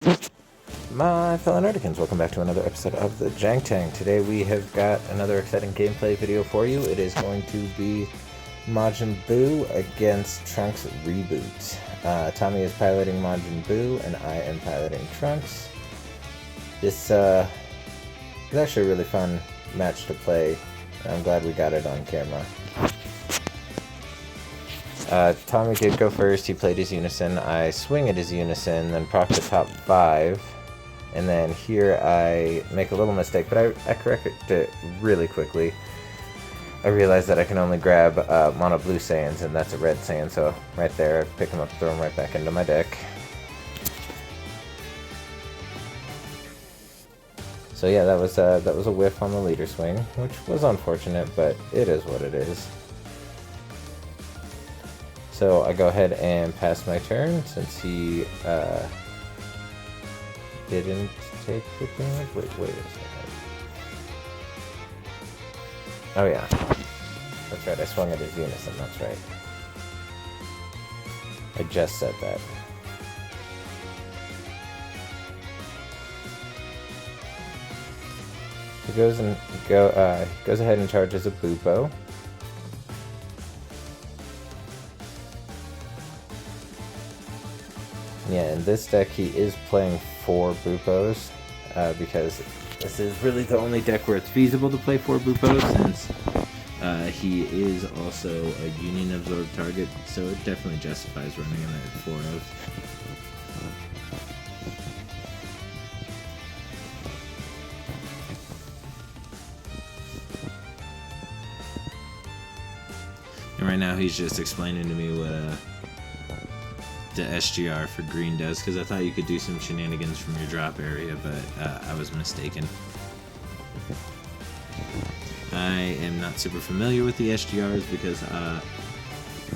My fellow Nerdicans, welcome back to another episode of the Jank Tank. Today we have got another exciting gameplay video for you. It is going to be Majin Buu against Trunks Reboot. Tommy is piloting Majin Buu and I am piloting Trunks. This is actually a really fun match to play. I'm glad we got it on camera. Tommy did go first, he played his Unison, I swing at his Unison, then proc the top 5, and then here I make a little mistake, but I correct it really quickly. I realize that I can only grab mono blue Saiyans, and that's a red Saiyan, so right there, I pick him up, throw him right back into my deck. So yeah, that was a whiff on the leader swing, which was unfortunate, but it is what it is. So I go ahead and pass my turn since he didn't take the damage. Wait a second. Oh yeah, that's right. I swung at his Unison. That's right. I just said that. He goes ahead and charges a Bupo. Yeah, in this deck he is playing 4 Bupos, because this is really the only deck where it's feasible to play 4 Bupos, since he is also a Union Absorbed target, so it definitely justifies running him at 4 of. And right now he's just explaining to me what the SGR for green does, because I thought you could do some shenanigans from your drop area, but I was mistaken. I am not super familiar with the SGRs because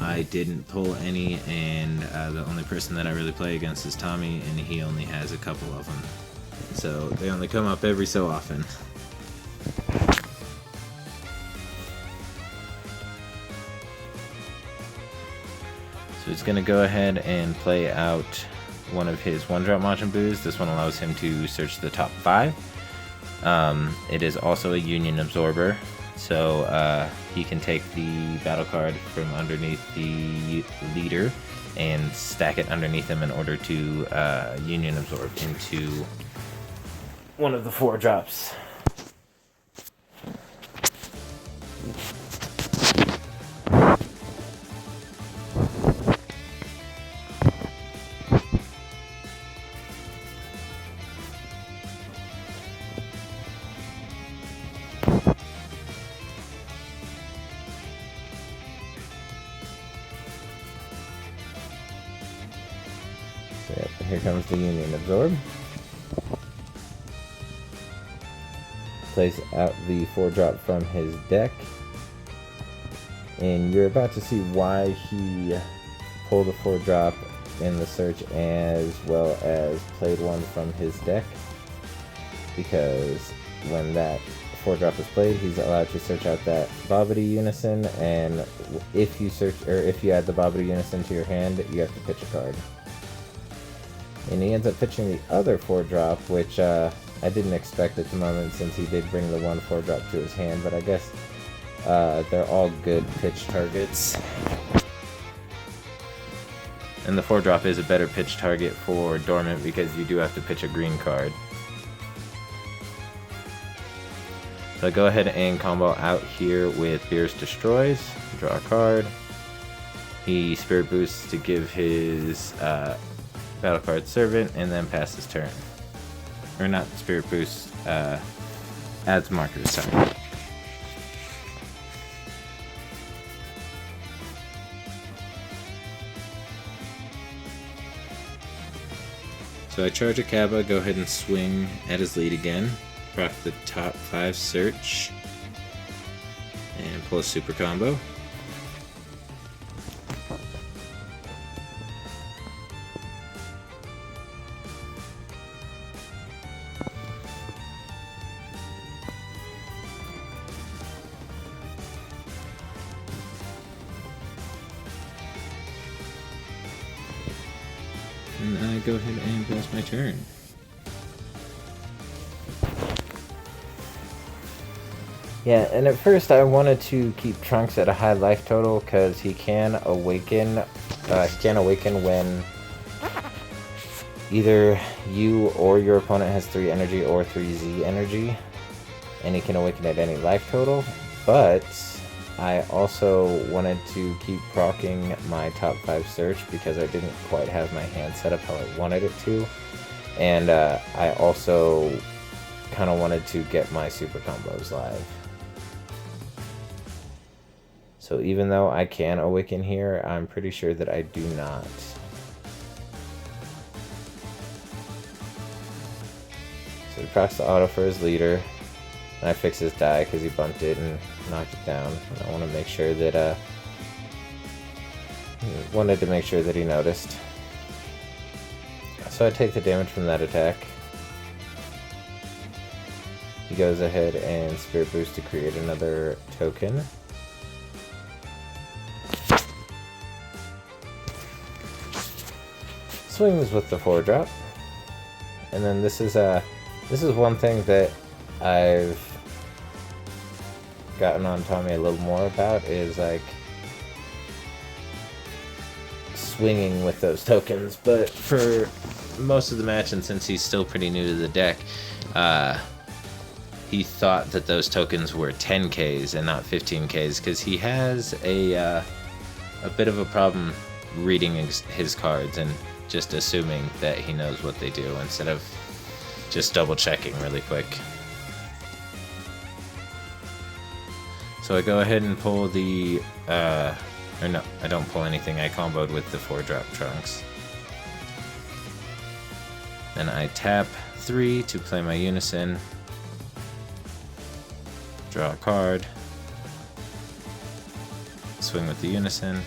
I didn't pull any, and the only person that I really play against is Tommy, and he only has a couple of them. So they only come up every so often. So he's going to go ahead and play out one of his one-drop Majin Buus. This one allows him to search the top 5. It is also a Union Absorber, so he can take the battle card from underneath the leader and stack it underneath him in order to Union Absorb into one of the 4 drops. So yeah, here comes the Union Absorb. Plays out the 4-drop from his deck. And you're about to see why he pulled a 4-drop in the search as well as played one from his deck. Because when that 4-drop is played, he's allowed to search out that Babidi Unison, and if you add the Babidi Unison to your hand, you have to pitch a card. And he ends up pitching the other 4-drop, which I didn't expect at the moment since he did bring the 1 4-drop to his hand, but I guess they're all good pitch targets. And the 4-drop is a better pitch target for Dormant because you do have to pitch a green card. So I go ahead and combo out here with Beerus Destroys, draw a card. He Spirit Boosts to give his battle card Servant, and then pass his turn. Or not Spirit Boost, adds markers, sorry. So I charge a Kaba, go ahead and swing at his lead again, proc the top 5 search, and pull a super combo. then I go ahead and pass my turn. Yeah, and at first I wanted to keep Trunks at a high life total because he can awaken. He can awaken when either you or your opponent has 3 energy or 3 Z energy, and he can awaken at any life total. But I also wanted to keep proccing my top 5 search because I didn't quite have my hand set up how I wanted it to, and I also kind of wanted to get my super combos live. So even though I can awaken here, I'm pretty sure that I do not. So he procs the auto for his leader, and I fix his die because he bumped it and knocked it down. And I want to make sure that wanted to make sure that he noticed. So I take the damage from that attack. He goes ahead and Spirit Boost to create another token. Swings with the 4-drop, and then this is one thing that I've gotten on Tommy a little more about, is like swinging with those tokens. But for most of the match, and since he's still pretty new to the deck, he thought that those tokens were 10Ks and not 15Ks because he has a bit of a problem reading his cards and just assuming that he knows what they do instead of just double checking really quick. So I go ahead and pull the, or no, I don't pull anything. I comboed with the 4-drop Trunks. Then I tap 3 to play my Unison. Draw a card. Swing with the Unison.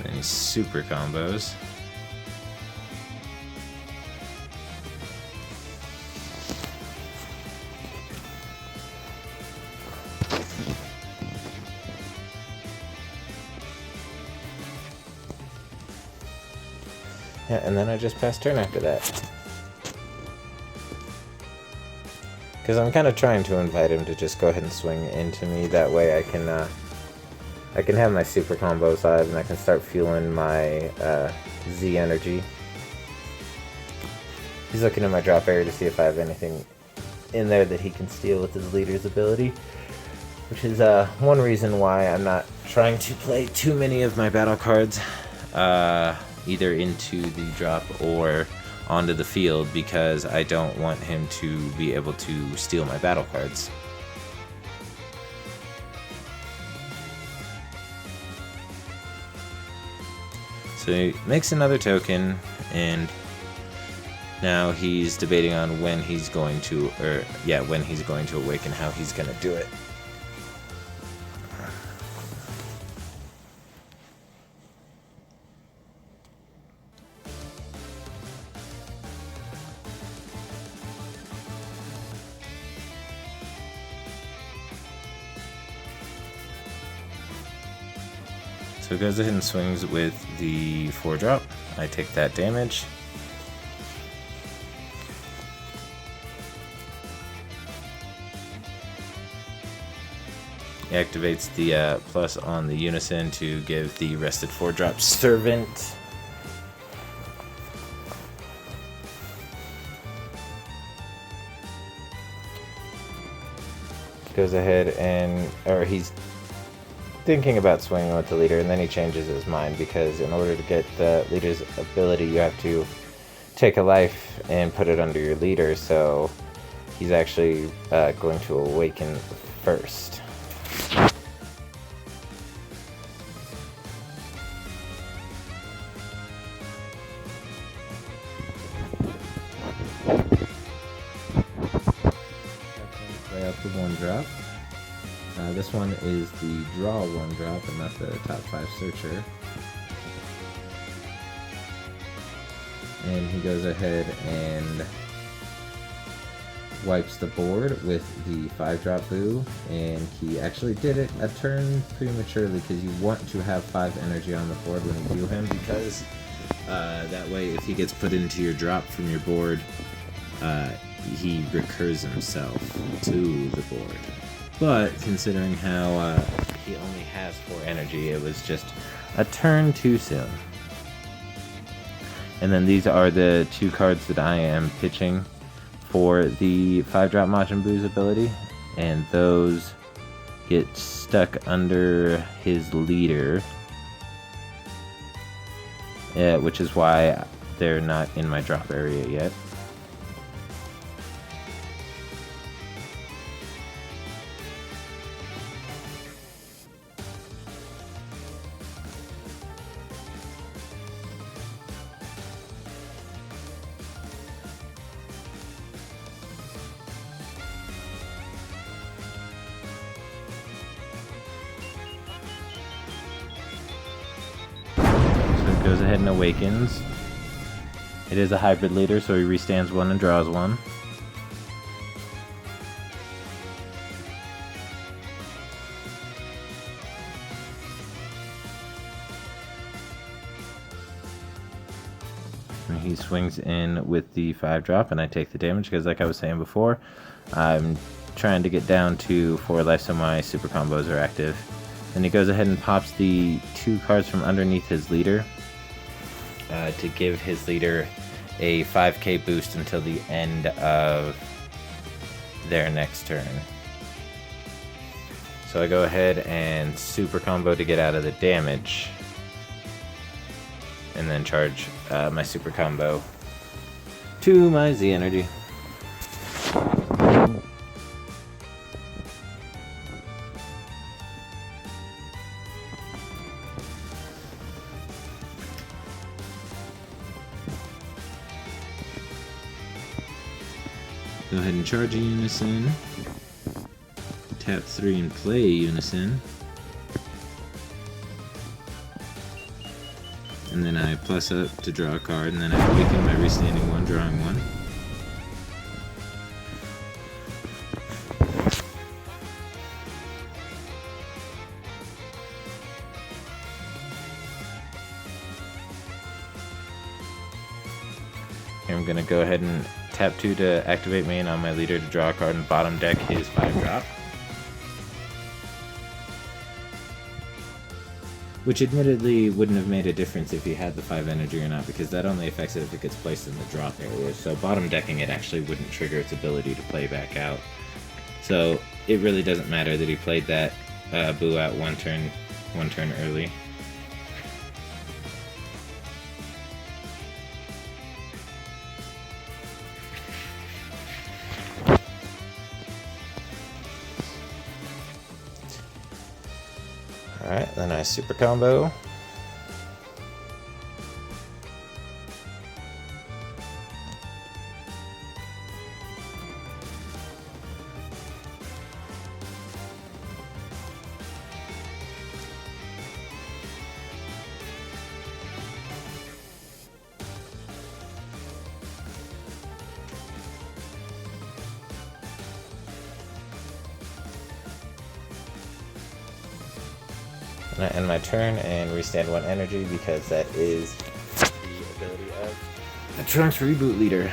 Then he super combos. Yeah, and then I just pass turn after that. Because I'm kind of trying to invite him to just go ahead and swing into me. That way I can have my super combos live and I can start fueling my Z energy. He's looking in my drop area to see if I have anything in there that he can steal with his leader's ability. Which is one reason why I'm not trying to play too many of my battle cards either into the drop or onto the field, because I don't want him to be able to steal my battle cards. So he makes another token, and now he's debating on when he's going to, when he's going to awaken, how he's going to do it. So he goes ahead and swings with the 4-drop. I take that damage. He activates the plus on the Unison to give the rested 4-drop Servant. Goes ahead and, he's thinking about swinging with the leader, and then he changes his mind, because in order to get the leader's ability you have to take a life and put it under your leader, so he's actually going to awaken first. Play out the 1-drop. This one is the draw 1-drop, and that's the top 5 searcher. And he goes ahead and wipes the board with the 5-drop Boo, and he actually did it a turn prematurely because you want to have 5 energy on the board when you do him, because that way if he gets put into your drop from your board, he recurs himself to the board. But considering how he only has 4 energy, it was just a turn too soon. And then these are the 2 cards that I am pitching for the 5-drop Majin Buu's ability, and those get stuck under his leader, which is why they're not in my drop area yet. Goes ahead and awakens. It is a hybrid leader, so he restands 1 and draws 1. And he swings in with the 5-drop, and I take the damage because, like I was saying before, I'm trying to get down to 4 life so my super combos are active. And he goes ahead and pops the 2 cards from underneath his leader, to give his leader a 5k boost until the end of their next turn. So I go ahead and super combo to get out of the damage, and then charge my super combo to my Z energy. Go ahead and charge a Unison. Tap 3 and play Unison. And then I plus up to draw a card, and then I awaken my restanding 1, drawing 1. Here I'm going to go ahead and tap 2 to activate main on my leader to draw a card and bottom deck his 5-drop. Which admittedly wouldn't have made a difference if he had the 5 energy or not, because that only affects it if it gets placed in the drop area. So bottom decking it actually wouldn't trigger its ability to play back out. So it really doesn't matter that he played that Boo out one turn early. Alright, then I super combo. And I end my turn and restand 1 energy because that is the ability of the Trunks Reboot leader.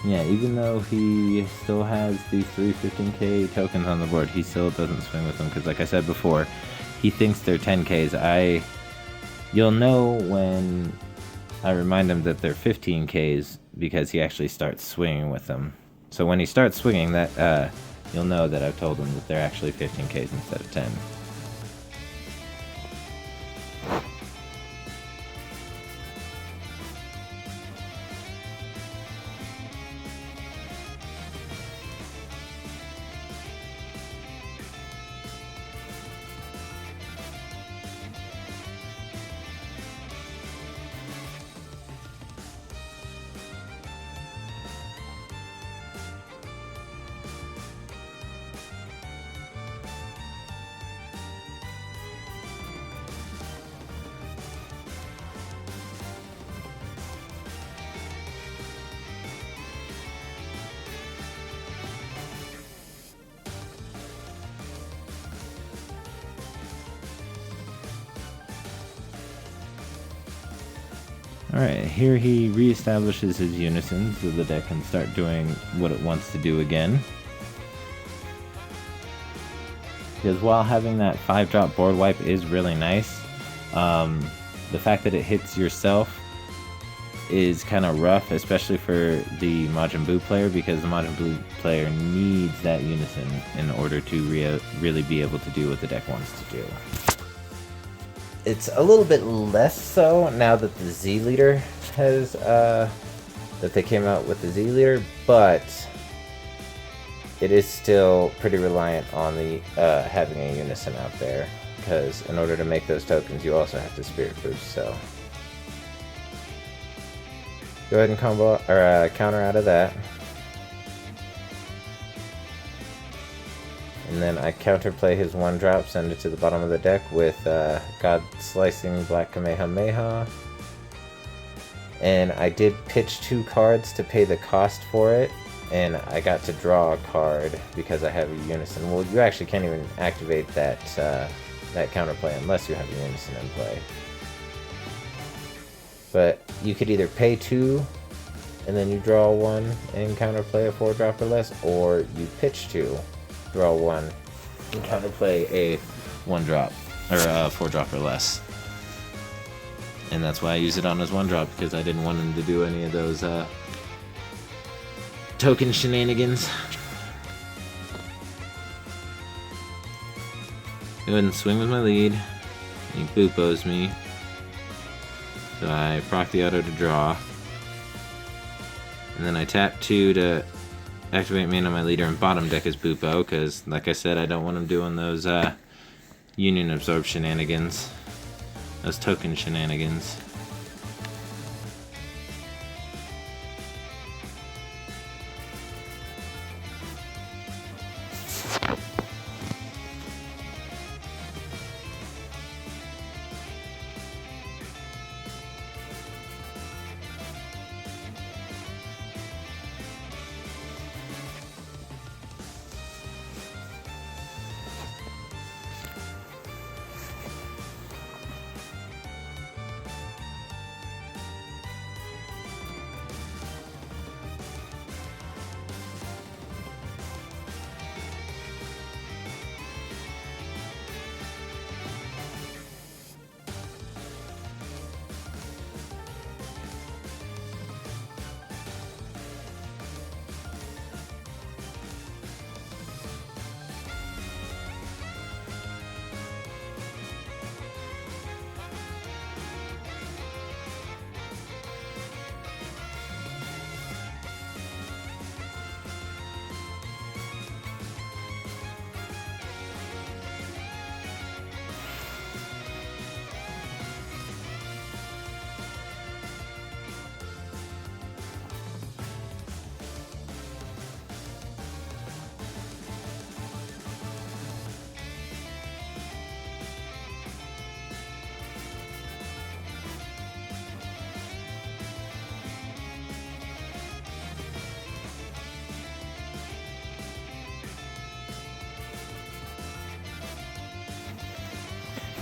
Yeah, even though he still has these 3 15k tokens on the board, he still doesn't swing with them because, like I said before, he thinks they're 10ks. You'll know when I remind him that they're 15ks because he actually starts swinging with them. So when he starts swinging, that you'll know that I've told him that they're actually 15ks instead of 10. Alright, here he reestablishes his unison so the deck can start doing what it wants to do again. Because while having that 5-drop board wipe is really nice, the fact that it hits yourself is kind of rough, especially for the Majin Buu player, because the Majin Buu player needs that unison in order to really be able to do what the deck wants to do. It's a little bit less so now that the Z leader has, that they came out with the Z leader, but it is still pretty reliant on the having a unison out there, because in order to make those tokens you also have to spirit boost, so go ahead and combo or counter out of that. And then I counterplay his 1-drop, send it to the bottom of the deck with God Slicing Black Kamehameha. And I did pitch 2 cards to pay the cost for it, and I got to draw a card because I have a unison. Well, you actually can't even activate that that counterplay unless you have a unison in play. But you could either pay 2 and then you draw 1 and counterplay a 4-drop or less, or you pitch 2, draw 1, and counterplay a 1-drop or a 4-drop or less. And that's why I use it on his 1-drop, because I didn't want him to do any of those token shenanigans. Go ahead and swing with my lead. He boopos me. So I proc the auto to draw. And then I tap 2 to activate mana on my leader and bottom deck his Boopo, because like I said, I don't want him doing those Union Absorb shenanigans. Those token shenanigans.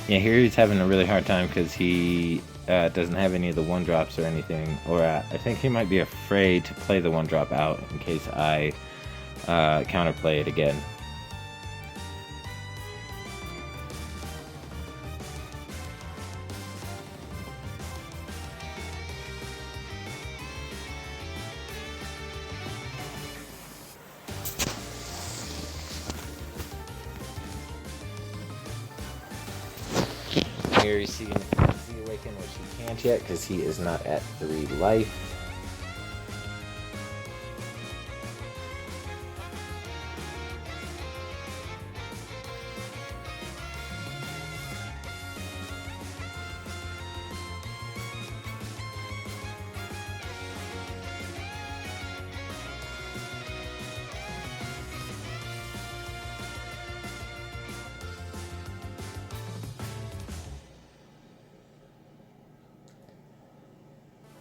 Yeah, here he's having a really hard time because he doesn't have any of the 1-drops or anything. Or I think he might be afraid to play the 1-drop out in case I counterplay it again. Here you see the Awaken, which he can't yet because he is not at 3 life.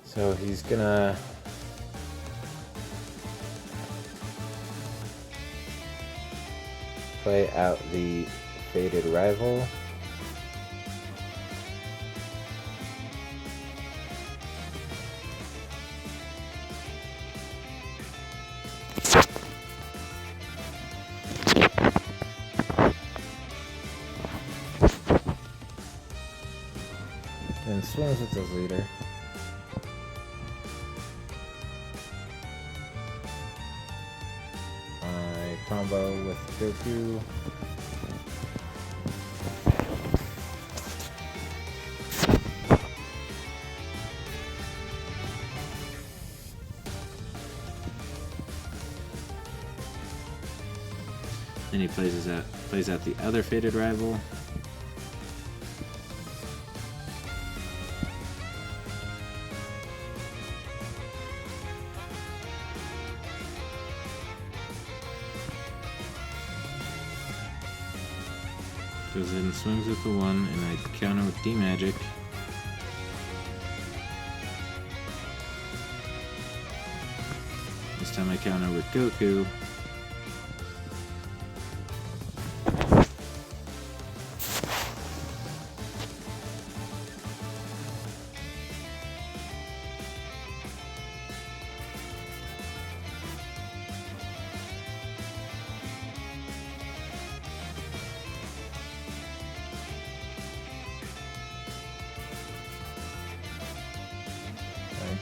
So he's gonna play out the Fated Rival. and swings with his leader. I combo with Goku. Then he plays out the other fated rival. Goes ahead and swings with the 1, and I counter with D-Magic. This time I counter with Goku.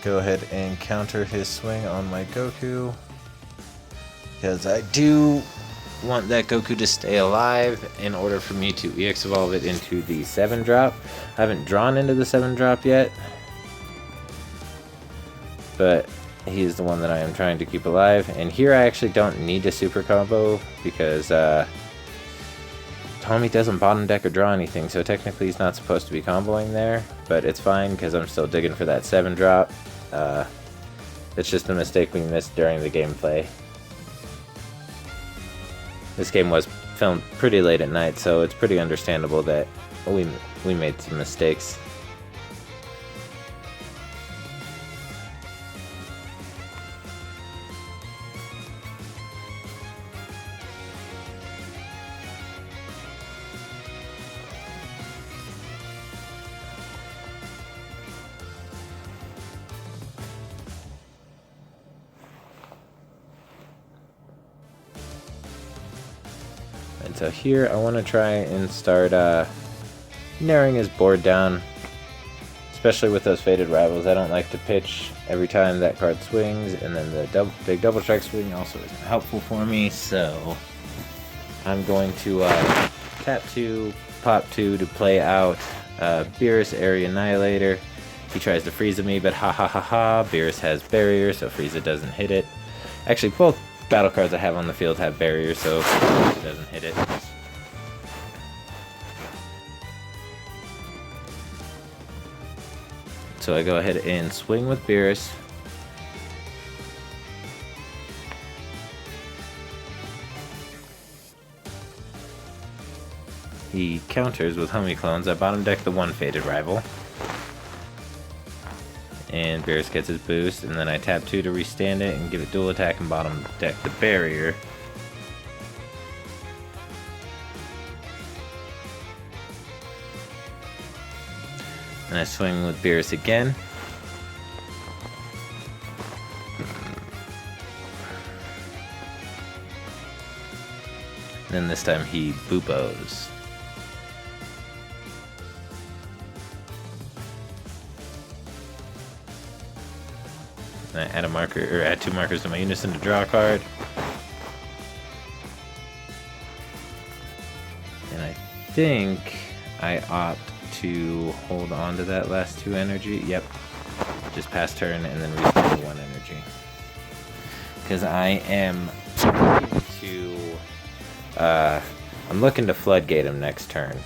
Go ahead and counter his swing on my Goku, because I do want that Goku to stay alive in order for me to EX evolve it into the 7-drop. I haven't drawn into the 7-drop yet, but he's the one that I am trying to keep alive. And here I actually don't need to super combo because Tommy doesn't bottom deck or draw anything, so technically he's not supposed to be comboing there, but it's fine because I'm still digging for that 7-drop. It's just a mistake we missed during the gameplay. This game was filmed pretty late at night, so it's pretty understandable that we made some mistakes. And so here I want to try and start narrowing his board down, especially with those faded rivals. I don't like to pitch every time that card swings, and then the big double strike swing also isn't helpful for me, so I'm going to tap 2, pop 2 to play out Beerus Area Annihilator. He tries to Frieza me, but ha ha ha ha, Beerus has barrier, so Frieza doesn't hit it. Actually, both battle cards I have on the field have barriers, so it doesn't hit it. So I go ahead and swing with Beerus. He counters with Homie Clones. I bottom deck the 1 faded rival. And Beerus gets his boost, and then I tap 2 to restand it and give it dual attack and bottom deck the barrier. And I swing with Beerus again. And then this time he boopos. And I add a marker, or add 2 markers to my unison to draw a card. And I think I opt to hold on to that last 2 energy. Yep. Just pass turn and then restore 1 energy. Because I am looking to I'm looking to floodgate him next turn.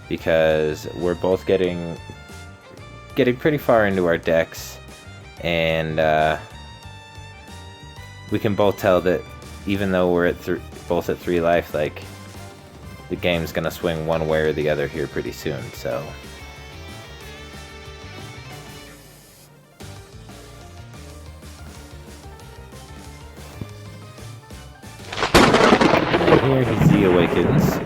Because we're both getting pretty far into our decks. And we can both tell that even though we're at both at 3 life, like, the game's gonna swing one way or the other here pretty soon, so. And here he Z awakens.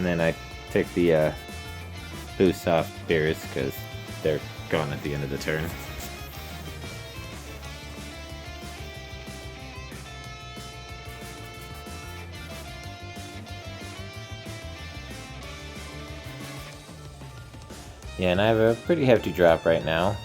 And then I took the boost off Beerus because they're gone at the end of the turn. Yeah, and I have a pretty hefty drop right now.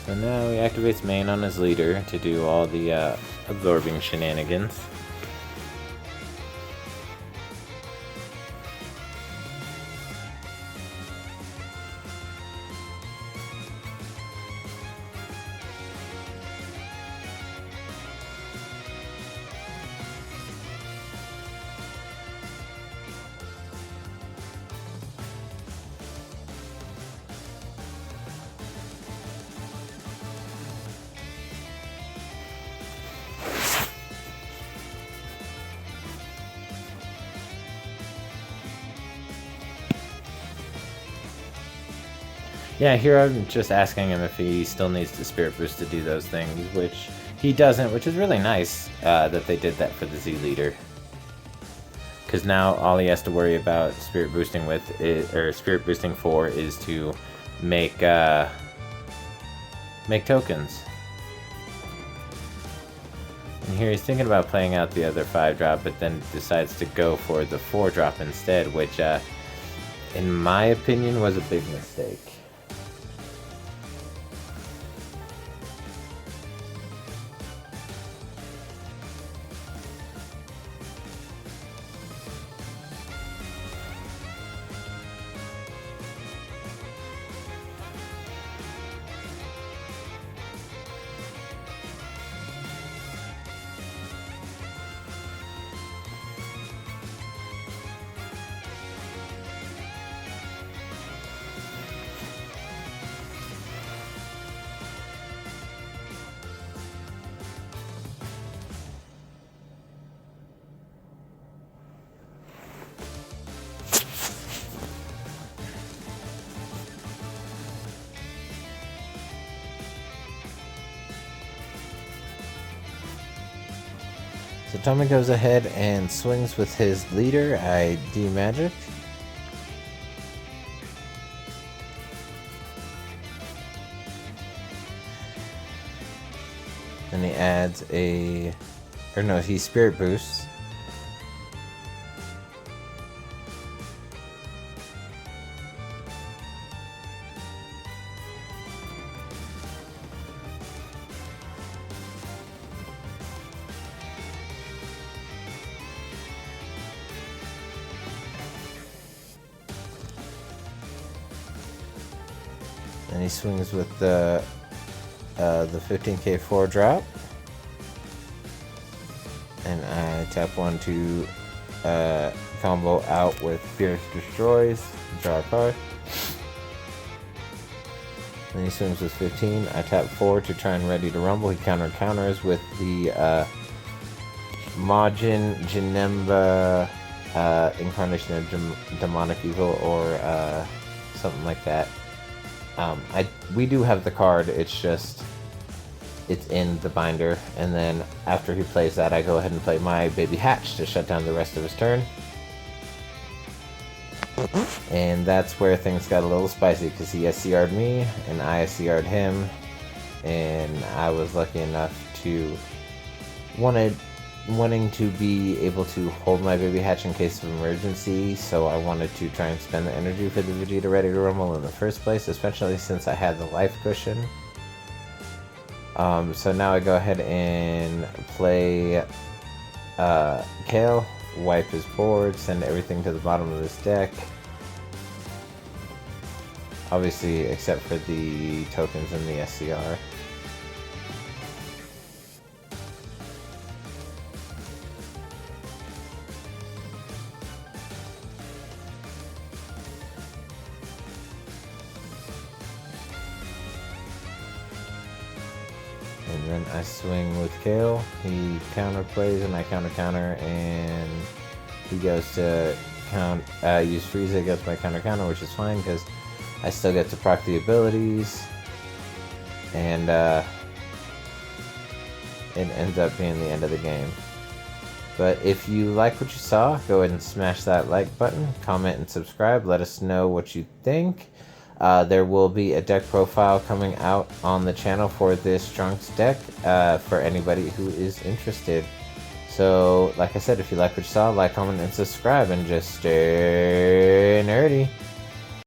So now he activates main on his leader to do all the absorbing shenanigans. Yeah, here I'm just asking him if he still needs the Spirit Boost to do those things, which he doesn't, which is really nice that they did that for the Z leader. Because now all he has to worry about Spirit Boosting with, or Spirit Boosting for, is to make tokens. And here he's thinking about playing out the other 5-drop, but then decides to go for the 4-drop instead, which, in my opinion, was a big mistake. So Tommy goes ahead and swings with his leader, ID Magic. Then he adds he Spirit Boosts. And he swings with the 15k 4-drop. And I tap 1 to combo out with Fierce Destroys, draw a card. Then he swings with 15. I tap 4 to try and Ready to Rumble. He counters with the Majin Janemba Incarnation of Demonic Evil, or something like that. We do have the card, it's in the binder, and then after he plays that, I go ahead and play my Baby Hatch to shut down the rest of his turn. And that's where things got a little spicy, because he SCR'd me, and I SCR'd him, and I was lucky enough to wanting to be able to hold my Baby Hatch in case of emergency, so I wanted to try and spend the energy for the Vegeta Ready to Rumble in the first place, especially since I had the life cushion. So now I go ahead and play Kale, wipe his board, send everything to the bottom of his deck. Obviously, except for the tokens in the SCR. then I swing with Kale. He counter plays and I counter, and he goes to use Frieza against my counter, which is fine because I still get to proc the abilities, and it ends up being the end of the game. But if you like what you saw, go ahead and smash that like button, comment and subscribe. Let us know what you think. There will be a deck profile coming out on the channel for this Trunks deck for anybody who is interested. So, like I said, if you like what you saw, like, comment, and subscribe, and just stay nerdy.